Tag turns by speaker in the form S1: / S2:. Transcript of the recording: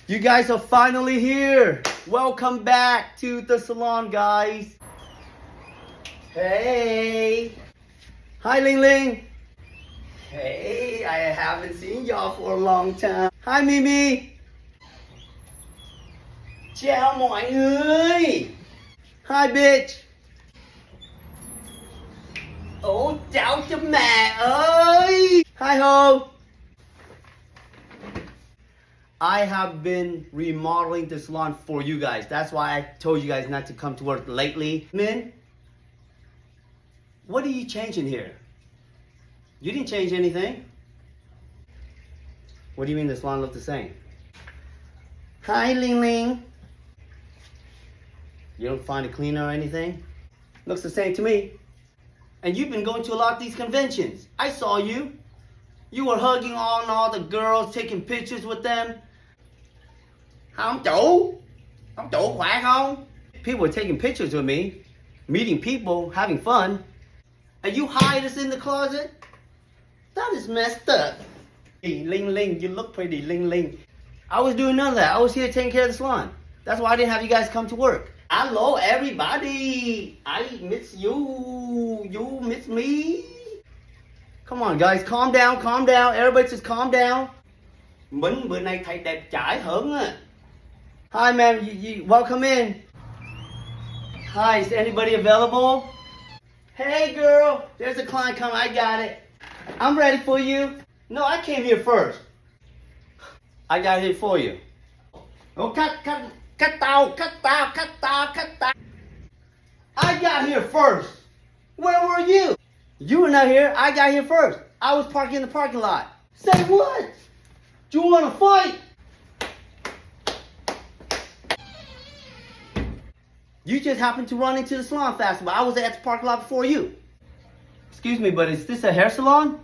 S1: You guys are finally here. Welcome back to the salon, guys. Hey. Hi, Ling Ling. Hey, I haven't seen y'all for a long time. Hi, Mimi. Chào mọi người. Hi, bitch. Ồ, chào cho mẹ ơi. Hi, ho. I have been remodeling the salon for you guys. That's why I told you guys not to come to work lately. Min, what are you changing here? You didn't change anything. What do you mean the salon looked the same? Hi, Ling Ling. You don't find it cleaner or anything? Looks the same to me. And you've been going to a lot of these conventions. I saw you. You were hugging on all the girls, taking pictures with them. Ông chủ khỏe không? People were taking pictures with me, meeting people, having fun. And you hide us in the closet? That is messed up. Hey, Ling Ling, you look pretty, Ling Ling. I was doing none of that. I was here taking care of the salon. That's why I didn't have you guys come to work. Hello, everybody. I miss you. You miss me. Come on, guys, calm down, calm down. Everybody just calm down. Mình bữa nay thấy đẹp trai hơn á. Hi, ma'am. You welcome in. Hi, is anybody available? Hey, girl. There's a client coming. I got it. I'm ready for you. No, I came here first. I got here for you. Oh, cut out. I got here first. Where were you? You were not here. I got here first. I was parking in the parking lot. Say what? You want to fight? You just happened to run into the salon fast, but I was at the parking lot before you. Excuse me, but is this a hair salon?